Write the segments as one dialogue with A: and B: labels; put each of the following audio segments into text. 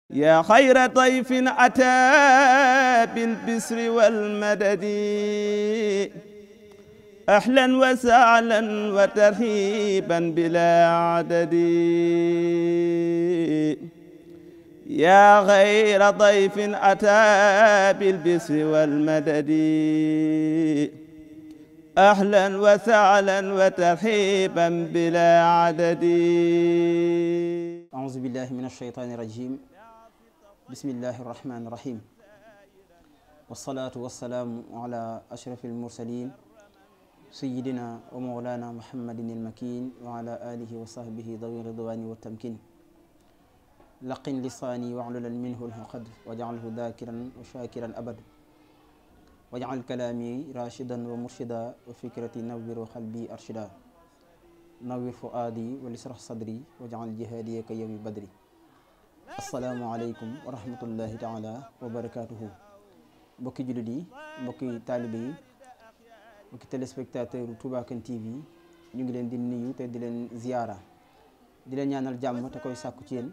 A: yaa xayra dayfin ataa bil bisri wal madadi ahlan wa sahlan wa tarhiiban bilaa adadi yaa xayra dayfin ataa bil bisri wal madadi ahlan wa sahlan wa tarhiiban bilaa adadi.
B: Auzu billaahi mina shaytaani rajiim. Bismillaahi rahmaani rahiim. Wassalaatu wassalaamu alaa ashrafil mursaliin sayyidinaa wa mawlaanaa Muhammadin al-makiin wa alaa aalihi wa sahbihi dawi ridwaani wa tamkiin. laqin lisaani wa'lulan minhu al-uqad waj'alhu dhaakiran wa shaakiran abad. waj'al kalaami raashidan wa murshidan wa fikrati nawwir wa qalbi arshida. nawwir fuaadi wa lishrah sadri waj'al jihaadiya ka yawmi badri. assalaamu aleykum wa rahmatullahi taala wa barakaatuhu. mbokki jullit yi, mbokki taalibe yi, mbokki téléspectateur Touba Kane TV, ñu ngi leen di nuyu te di leen ziyaara, di leen ñaanal jàmm te koy sàkku ci yéen,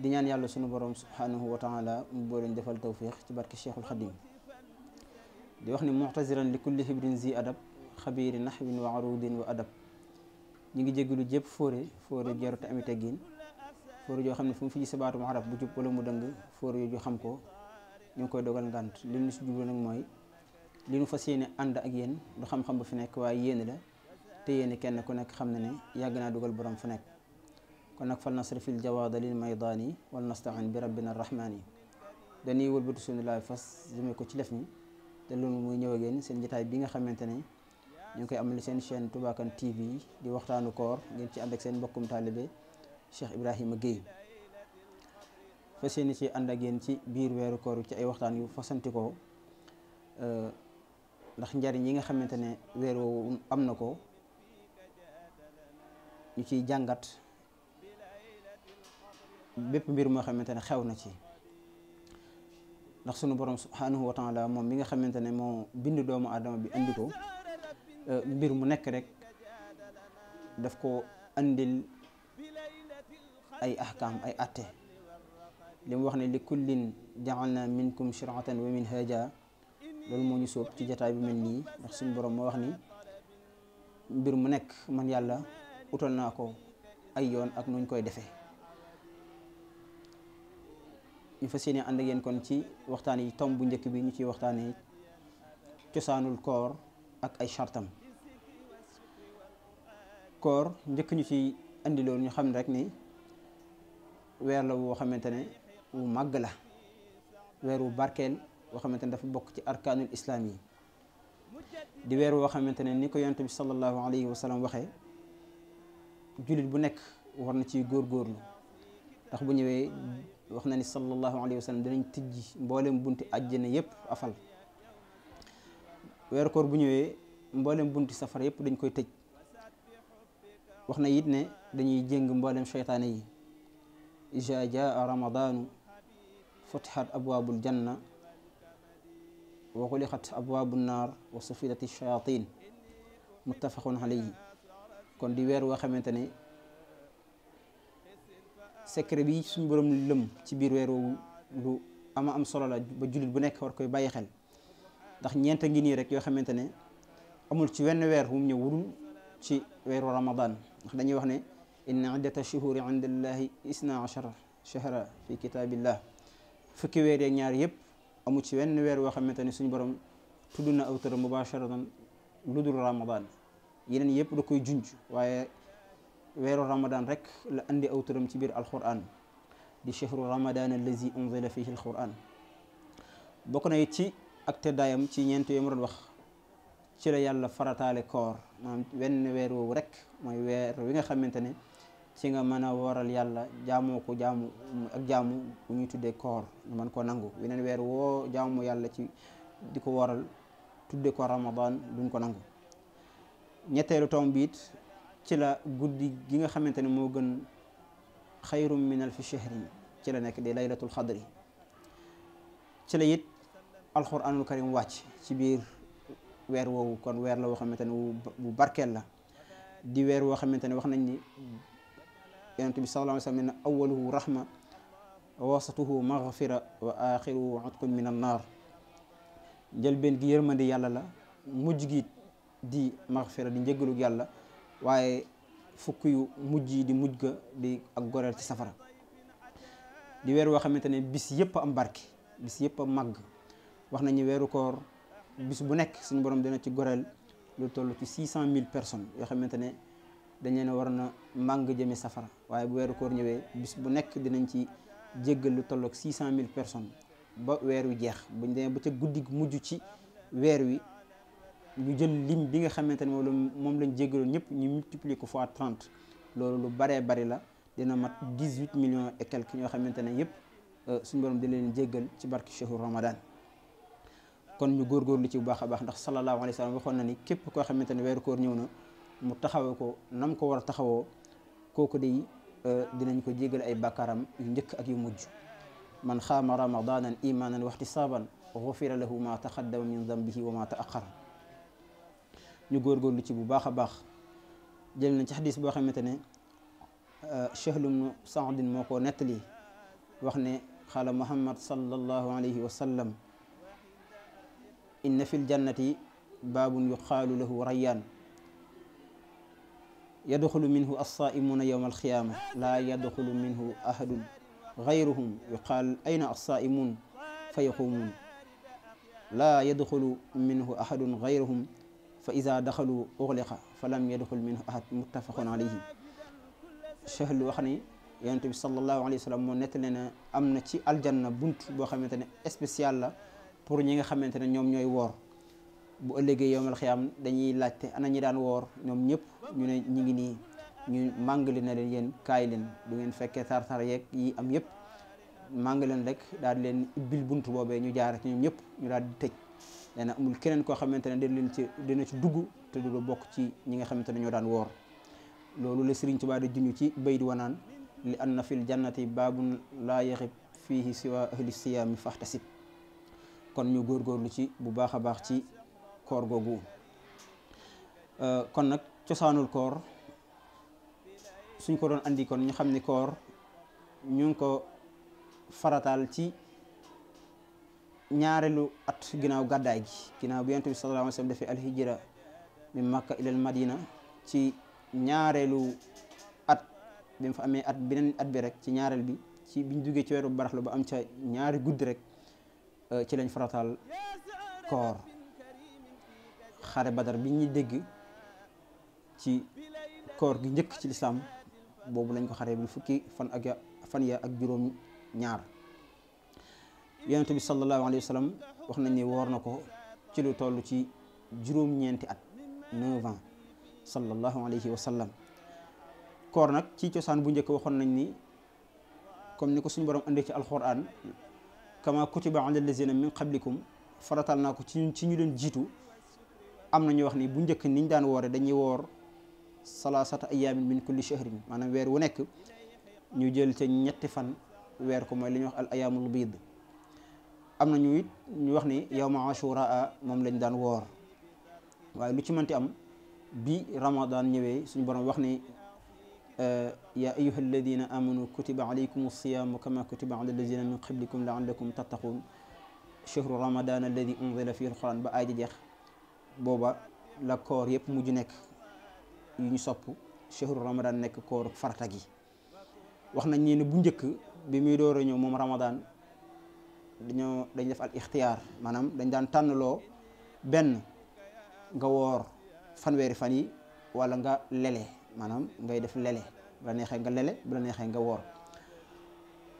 B: di ñaan yàlla sunu borom subhanahu wa taala mu boo leen defal tawfiq ci barke Cheikhul Khadim. di wax ni mu'taziran li kulli hibrin zi adab xabiiri nahwin wa arudin wa adab. ñu ngi jégalu jépp fóore jarute ami teggin, fóore joo xam ne fu mu fi gis baatu mu arab bu jub wala mu dëng, fóore yoo xam ko ñu ngi koy dogal ngànt. li ñu si jublu nag mooy li ñu fas yéene ànd ak yéen du xam-xam ba fi nekk waaye yéene la, te yéene kenn ku nekk xam na ne yàgg naa dugal borom fu nekk. kon nag fal nasrifil jawaada lil maydaani wal nastain bi rabbina rahmaani. dañuy wëlbatu suñu laay fas jëmee ko ci lef mi te loolu muy ñëw ak yéen seen jotaay bi nga xamante ne ñu ngi koy amal seen chaîne Touba Kane TV di waxtaanu koor, ngeen ci ànd ak seen mbokkum taalibe Cheikh Ibrahima Guèye. fas yéene ci ànd ak yéen ci biir weeru koor ci ay waxtaan yu fasantikoo, ndax njariñ yi nga xamante ne weer woowu am na ko, ñu ciy jàngat bépp mbir moo xamante ne xew na ci. ndax sunu borom subhanahu wa taala moom mi nga xamante ne moo bind doomu aadama bi andi ko, mbir mu nekk rek daf ko andil ay ahkaam, ay atte. li mu wax ne li kullin ja'alna minkum shir'atan wa minhaja, loolu moo ñu sóob ci jataay bi mel nii. ndax suñu borom moo wax ni mbir mu nekk man yàlla utal naa ko ay yoon ak nuñ koy defee. ñu fas yéene ànd ak yéen kon ci waxtaan yi tomb bu njëkk bi ñu ciy waxtaanee cosaanul koor ak ay chartam. koor njëkk ñu ci andi loolu ñu xam ne rek ni weer la woo xamante ne wu màgg la, weer wu barkeel woo xamante ne dafa bokk ci arkaanul islaam yi. di weer woo xamante ne ni ko yonent bi sallallahu alayhi wa sallam waxee, jullit bu nekk war na ciy góorgóorlu. ndax bu ñëwee wax na ni sallallahu alayhi wa sallam danañ tijji mboolem bunti àjjana yépp afal. weeru koor bu ñëwee mboolem bunti safara yépp dañ koy tëj. wax na it ne dañuy jéng mboolem seytaane yi. iza jaa ramadaanu futihat abwaabul janna wa xuliqat abwaabu naar wa sufidati shayatin, muttafaqun alayhi. kon di weer woo xamante ne secret bi suñu borom lëm ci biir weer woowu lu ama am solo la, ba jullit bu nekk war koy bàyyi xel. ndax ñeenta ngi nii rek yoo xamante ne amul ci wenn weer wu mu ñëw wudul ci weeru ramadan. ndax dañuy wax ne inna iddata shuhuri inda allahi isna ashara shahra fi kitabillah. fukki weer yeeg ñaar yëpp amul ci wenn weer woo xamante ne suñu borom tudd na aw turam mubasharatan lu dul ramadan. yeneen yëpp da koy junj, waaye weeru ramadan rek la andi aw turam ci biir alquran di shahru ramadan allazi unzila fihi alquran. bokk na it ci ak teddaayam ci ñeent yooyu ma doon wax, ci la yàlla farataale koor. maanaam wenn weer woowu rek mooy weer wi nga xamante ne ci nga mën a waral yàlla jaamoo ko jaamu bu ñuy tuddee koor nga mën koo nangu. weneen weer woo jaamu yàlla ci di ko waral tuddee ko ramadan duñ ko nangu. ñetteelu tomb bi it ci la guddi gi nga xamante ne moo gën xayrum min alfi shahrin ci la nekk di laylatul xadri. ci la it alquranul karim wàcc ci biir weer woowu. kon weer la woo xamante ne bu barkeel la, di weer woo xamante ne wax nañ ni yonent bi sallallahu alayhi wa sallam ne awwaluhu rahma wasatuhu maghfira wa axiruhu utqun min an naar njëlbeen gi yërmande yàlla la, mujj gi di maghfira di njëggalug yàlla, waaye fukk yu mujj yi di mujj ga di ak goreel ci safara. di weer woo xamante ne bis yëpp am barke, bis yëpp am màgg. wax nañu weeru koor bis bu nekk suñu borom dina ci goreel lu toll ci 600 000 personnes yoo xamante ne dañ leen war na màng jëme safara. waaye bu weeru koor ñëwee bis bu nekk dinañ ci jéggal lu toll ak 600 000 personnes ba weer wi jeex. buñ demee ba ca guddi mujj ci weer wi ñu jël lim bi nga xamante ne moom lañ jéggaloon ñëpp ñu multiplier ko fois 30, loolu lu baree bari la, dina mat 18 millions et quelques ñoo xamante ne yëpp suñu borom dina leen jéggal ci barke shahru ramadan. kon ñu góorgóorlu ci bu baax a baax, ndax sallallahu alayhi wa sallam waxoon na ni képp koo xamante ne weeru koor ñëw na mu taxawee ko nam ko war a taxawoo, kooku day dinañ ko jéggal ay bàkkaaram yu njëkk ak yu mujj. man xaama ramadanan imanan waxtisaaban gufira lahu ma taqaddama min dambihi wa ma taaxara. ñu góorgóorlu ci bu baax a baax. jël nañ ci xadis boo xamante ne Sahl ibn Sa'd moo ko nettali, wax ne xaala Muhammad sallallahu alayhi wa sallam inna fi ljannati baabun yuqaalu lahu rayyaan yadxulu minhu alsaa'imuuna yowma alqiyaama laa yadxulu minhu ahadun gayruhum yuqaal ayna alsaa'imuun fa yaquumuun laa yadxulu minhu ahadun gayruhum fa ida daxalu uxliqa fa lam yadxul minhu ahad. muttafaqun alayhi. Sahl wax ni yonent bi sallallahu alayhi wa sallam moo nettali ne am na ci aljanna bunt boo xamante ne spécial la pour ñi nga xamante ne ñoom ñooy woor. bu ëllëgee yowmal xiyaam dañuy laajte ana ñi daan woor, ñoom ñëpp ñu ne ñi ngi nii, ñu màngali na leen yéen kaay leen, du ngeen fekkee tartar yeeg yi am yëpp, màng leen rek daal di leen ibbil bunt boobee ñu jaar ci ñoom ñëpp ñu daal di tëj. nee na amul keneen koo xamante ne dina ci dugg te du bokk ci ñi nga xamante ne ñoo daan woor. loolu la Sëriñ Tuubaa di junj ci bayt wanaan li anna fil jannati baabun laa yaxib fiihi siwa ahli siyaami faxtasib. kon ñu góorgóorlu ci bu baax a baax ci koor googu. kon nag cosaanul koor suñ ko doon andi kon ñu xam ni koor ñu ngi ko farataal ci ñaareelu at ginnaaw gàddaay gi, ginnaaw bi Yonent bi sallallahu alayhi wa sallam defee alhijra min Makka ilal Madina. ci ñaareelu at bi mu fa amee at beneen at bi rek ci ñaareel bi ci biñ duggee ci weeru baraxlu ba am ca ñaari guddi rek ci lañ farataal koor. xare Badar bi ñuy dégg ci koor gi njëkk ci lislaam boobu lañ ko xare bi fukki fan ya ak juróom ñaar. Yonent bi sallallahu alayhi wa sallam wax nañ ni woor na ko ci lu toll ci juróom-ñeenti at 9 ans sallallahu alayhi wa sallam. koor nag ci cosaan bu njëkk waxoon nañ ni comme ni ko suñu borom andee ci alquran kama kutiba ala allazina min qablikum, faratal naa ko ci ñu leen jiitu. am na ñu wax ni bu njëkk niñ daan woore dañuy woor salaasata ayaamin min kulli shahrin, maanaam weer wu nekk ñu jël ca ñetti fan weer ko mooy li ñuy wax al ayaamul biid. am na ñu wax ni yawma ashura moom lañ daan woor. waaye lu ci mënti am bi ramadan ñëwee suñu borom wax ni ya ayuha alladina amanu kutiba alaykum alsiyaamu kama kutiba ala alladina min qablikum laallakum tattaqun chahru ramadan alladi unzila fihi alquran ba aay ji jeex. booba la koor yëpp mujj nekk yu ñu sopp, chahru ramadan nekk koor farata gi. wax nañ ne bu njëkk bi muy door a ñëw moom ramadan dañ def al ixtiyaar, maanaam dañ daan tànnloo benn nga woor fanweeri fan yi wala nga lele, maanaam ngay def lele, bu la neexee nga lele, bu la neexee nga woor.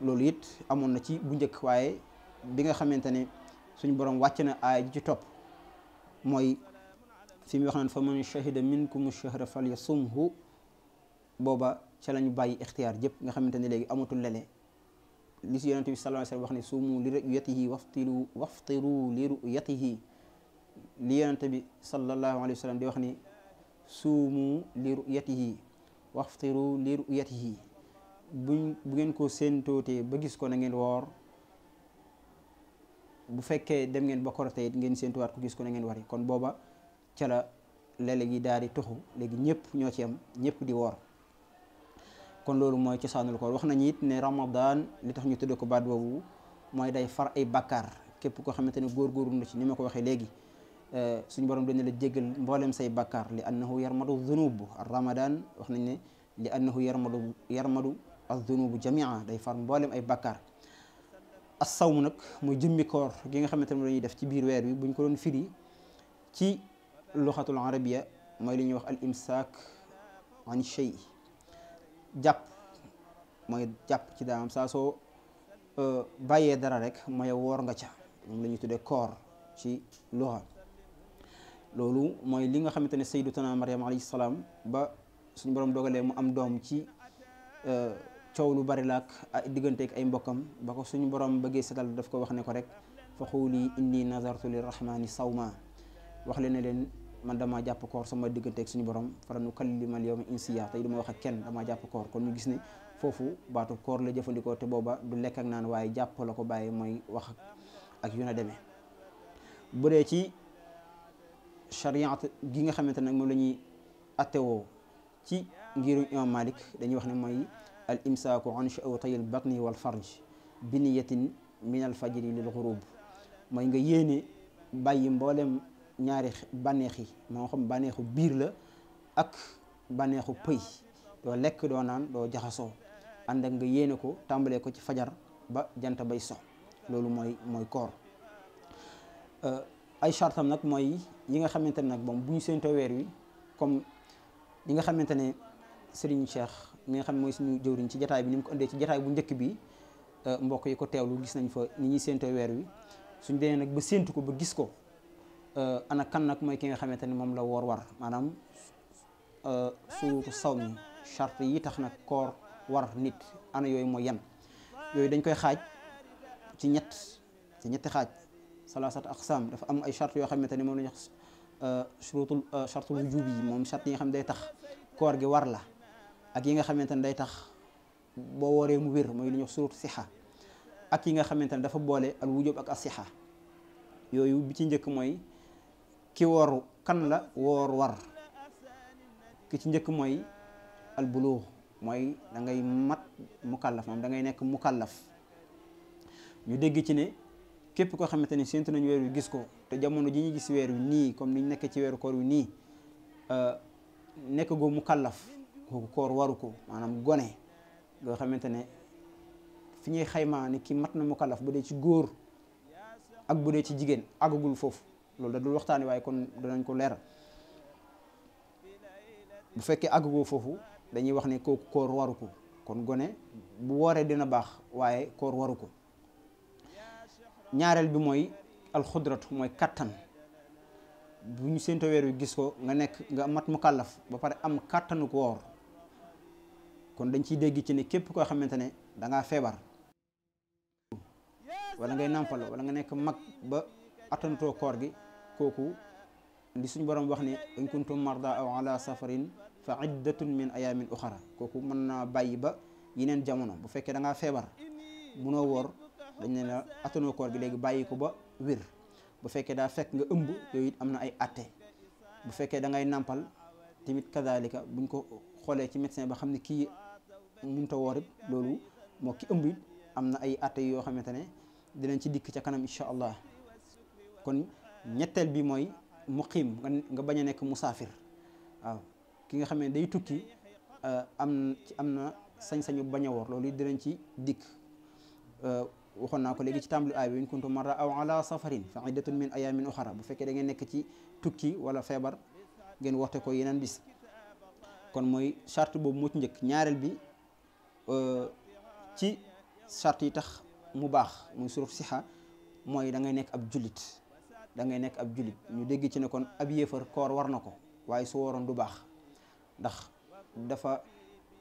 B: loolu it amoon na ci bu njëkk, waaye bi nga xamante ne suñu borom wàcc na aay ji ci topp mooy fi mu wax naan fa man shahida minkum shahra falyasumhu, booba ca lañu bàyyi ixtiyaar jëpp nga xamante ne léegi amatul lele. li si Yonent bi sallallahu alayhi wa sallam wax ne suumu li ru'yatihi waftiru li ru'yatihi, li Yonent bi sallallahu alayhi wa sallam di wax ni suumu li ru'yatihi waftiru li ru'yatihi, bu ngeen ko séentootee ba gis ko na ngeen woor, bu fekkee dem ngeen ba korite it ngeen séentuwaat ko gis ko na ngeen wari. kon booba ca la lele gi daal di tuxu, léegi ñëpp ñoo ci am, ñëpp di woor. kon loolu mooy cosaanul koor. wax nañu it ne ramadan li tax ñu tudde ko baat boobu mooy day far ay bakkaar képp koo xamante ne góorgóorlu na ci ni ma ko waxee léegi suñu borom dañu la jéggal mboolem say bakkaar li annahu yarmadu dhunub ramadan wax nañ ne li annahu yarmadu az-dhunubu jamia day far mboolem ay bakkaar. as-sawm nag muy jëmmi koor gi nga xamante ne moom la ñuy def ci biir weer wi buñ ko doon firi ci luxatul arabiya mooy li ñuy wax al imsaak an shay jàpp mooy jàpp ci daamam saa soo bàyyee dara rek mooy woor nga ca moom la ñuy tuddee koor ci luxa. loolu mooy li nga xamante ne sayyidatuna Maryam alayhi salaam ba suñu borom dogalee mu am doom ci coow lu bari laak digganteek ay mbokkam ba ko suñu borom bëggee setal daf ko wax ne ko rek fa xuuli inni nazartu lirrahmani sawma wax leen ne leen man damaa jàpp koor sama digganteeg suñu borom falan ukallimal yawma insiya tey du ma wax ak kenn damaa jàpp koor. kon ñu gis ne foofu baatu koor la jëfandikoo te booba du lekk ak naan waaye jàpp la ko bàyyi mooy wax ak yu na demee. bu dee ci chariat gi nga xamante nag moom la ñuy attewoo ci ngiru imam Malik dañuy wax ne mooy al imsaaku an sha'watay al batni wal farj bi niyatin min al fajri lil ghurub mooy nga yéene bàyyi mboolem ñaari bànneex yi moo xam bànneexu biir la ak bànneexu pëy doo lekk doo naan doo jaxasoo ànd ak nga yéene ko tàmbalee ko ci fajar ba jant bay so loolu mooy koor. ay chartam nag mooy yi nga xamante ne nag moom bu ñu séentoo weer wi comme li nga xamante ne Serigne Cheikh mi nga xam mooy suñu jëwriñ ci jataay bi ni mu ko indee ci jataay bu njëkk bi mbokk yi ko teewlu gis nañ fa ni ñuy séentoo weer wi suñ demee nag ba séentu ko ba gis ko ana kan nag mooy ki nga xamante ne moom la woor war maanaam surutu saw mi charte yi tax nag koor war nit ana yooyu mooy yan yooyu dañ koy xaaj ci ñetti xaaj salaasat aqsaam dafa am ay charte yoo xamante ne moom la ñuy wax chartul wujub yi moom charte yi nga xam ne day tax koor gi war la ak yi nga xamante ne day tax boo wooree mu wér mooy li ñuy wax surutu sixa ak yi nga xamante ne dafa boole al wujub ak asixa yooyu bi ci njëkk mooy ki woor kan la woor war ki ci njëkk mooy al buluux mooy da ngay mat mukallaf moom da ngay nekk mukallaf ñu dégg ci ne képp koo xamante ni séntu nañu weer wi gis ko te jamono ji ñu gis weer wi nii comme niñ nekk ci weeru koor wi nii nekk goo mukallaf kooku koor waru ko maanaam gone goo xamante ne fi ñuy xaymaa ni ki mat na mukallaf bu dee ci góor ak bu dee ci jigéen àggagul foofu loolu da dul waxtaani waaye kon danañ ko leeral bu fekkee àggagoo foofu dañuy wax ne kooku koor waru ko kon gone bu wooree dina baax waaye koor waru ko. ñaareel bi mooy alxudratu mooy kattan bu ñu séentoo weer wi gis ko nga mat mukallaf ba pare am kattanu ko woor kon dañ ciy dégg ci ne képp koo xamante ne dangaa feebar wala ngay nàmpal wala nga nekk mag ba attanutoo koor gi kooku li suñu borom wax ne in kuntum marda aw ala safarin fa iddatun min ayamin uxara kooku mën naa bàyyi ba yeneen jamono bu fekkee da ngaa feebar munoo woor dañ ne la attanoo koor gi léegi bàyyi ko ba wér bu fekkee daa fekk nga ëmb yooyu it am na ay atte bu fekkee da ngay nàmpal tamit kadalika buñ ko xoolee ci médecin ba xam ne kii mënut a woor it loolu moo ki ëmb it am na ay atte yoo xamante ne dinañ ci dikk ca kanam incha allah. kon ñetteel bi mooy muqiim nga bañ a nekk musaafir waaw ki nga xam ne day tukki am na sañ-sañu bañ a woor loolu it dinañ ci dikk. waxoon naa ko léegi ci tàmbali aay bi in kuntum marda aw ala safarin fa iddatun min ayamin uxara bu fekkee da ngeen nekk ci tukki wala feebar ngeen waxte ko yeneen bis kon mooy charte boobu moo ci njëkk. ñaareel bi ci charte yi tax mu baax muy surut sixa mooy da ngay nekk ab jullit ñu dégg ci ne kon ab yéefar koor war na ko waaye su wooroon du baax ndax dafa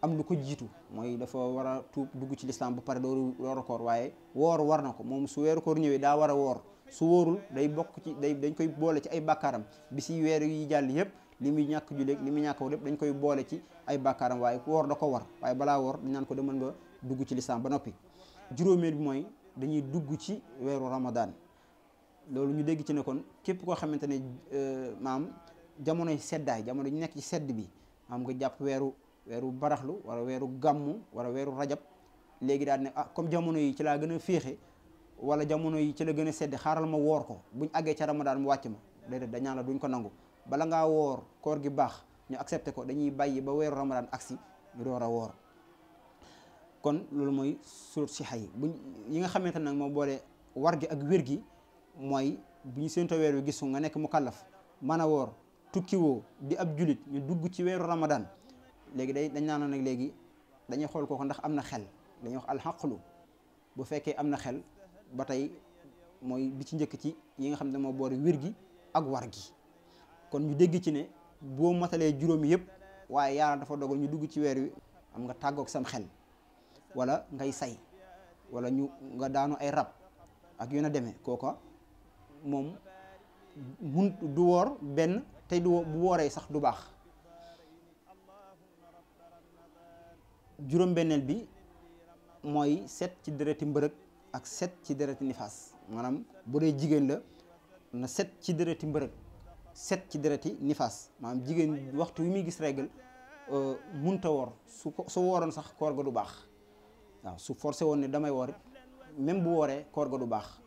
B: am lu ko jiitu mooy dafa war a tuub dugg ci lislaam ba pare door koor waaye woor war na ko moom su weeru koor ñëwee daa war a woor su wóorul day bokk ci dañ koy boole ci ay bàkkaaram bi si weer yi jàll yëpp li muy ñàkk julleeg li muy ñàkk woor lépp dañ koy boole ci ay bàkkaaram waaye woor da ko war waaye balaa woor dañ naan ko demal nga dugg ci lislaam ba noppi. juróomeel bi mooy dañuy dugg ci weeru ramadan loolu ñu dégg ci ne kon képp koo xamante ne maam jamonoy seddaay jamono ñu nekk ci sedd bi maam nga jàpp weeru weeru baraxlu wala weeru gàmmu wala weeru rajab léegi daal ne comme jamono yi ci laa gën a féexe wala jamono yi ci la gën a sedd xaaral ma woor ko buñ àggee ca ramadaan mu wàcc ma déedéet dañaan la duñ ko nangu bala ngaa woor koor gi baax ñu accepté ko dañuy bàyyi ba weeru ramadaan agsi ñu door a woor. kon loolu mooy surut sixa yi buñ yi nga xamante nag moo boole war gi ak wér gi mooy bu ñu séentoo weer wi gisu nga nekk mu kàllaf mën a woor tukkiwoo di ab julit ñu dugg ci weeru ramadan léegi dañ naan nag léegi dañuy xool kooku ndax am na xel dañuy wax alxaqlu bu fekkee am na xel ba tey mooy bi ci njëkk ci yi nga xam ne moo boole wér gi ak war gi kon ñu dégg ci ne boo matalee juróomi yëpp waaye yàlla dafa dogal ñu dugg ci weer wi am nga tàggoog sam xel wala ngay say wala nga daanu ay rab ak yu na demee kooka moom du woor benn tey bu wooree sax du baax. juróom-benneel bi mooy set ci dereti mbërëg ak set ci dereti nifaas maanaam bu dee jigéen la na set ci dereti mbërëg set ci dereti nifaas maanaam jigéen waxtu wi muy gis règle munta woor su wooroon sax koor ga du baax waaw su forcé woon ne damay woor même bu wooree koor ga du baax.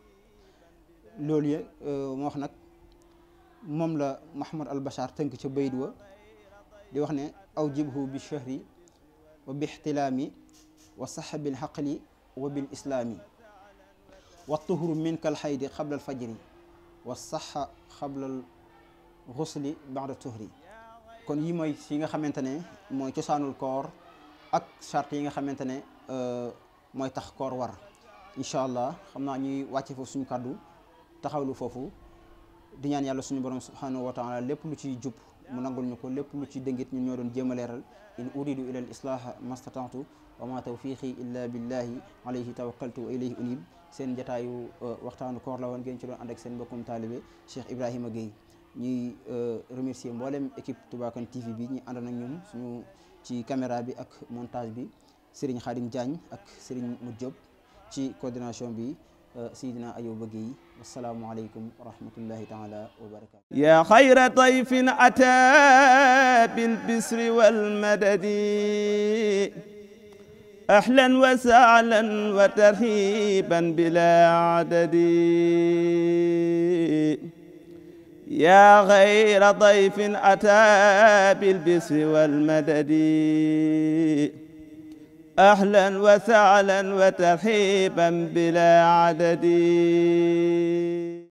B: loolu ye moo wax nag moom la Muhammad al Bachar tënk ca bayit wa di wax ne aw jibhu bi shahri wa bi ixtilaami wa saxa bil xaqli wa bil islaami wa tuhuru min kal xaydi xabla al fajri wa saxa xabla al xusli baxda tuhri. kon yi mooy yi nga xamante ne mooy cosaanul koor ak charte yi nga xamante ne mooy tax koor war. incha allah xam naa ñuy wàcce foofu suñu kàddu taxawlu foofu di ñaan yàlla suñu borom subhanahu wa taala lépp lu ciy jub mu nangul ñu ko lépp lu ci dëngit ñun ñoo doon jéem a leeral in uridu ila al islaha mastata'tu wa ma tawfiqi illa billahi alayhi tawakkaltu wa ilayhi unib. seen jataayu waxtaanu koor la woon ngeen ci doon ànd ak seen mbokkum taalibe Cheikh Ibrahima Gueye. ñuy remercier mboolem équipe Touba Kane TV bi ñu ànd ak ñun suñu ci caméra bi ak montage bi Serigne Khadim Diagne ak Serigne Modjob ci coordination bi Seydina Ayuba Gueye. wassalaamu aleykum wa rahmatullahi taala wa barakatu.
A: yaa xayra dayfin ataa bil bisri wal madadi ahlan wa sahlan wa tarhiban bila adadi. yaa xayra dayfin ataa bil bisri wal madadi ahlan wa sahlan wa tarhiban bila adadi.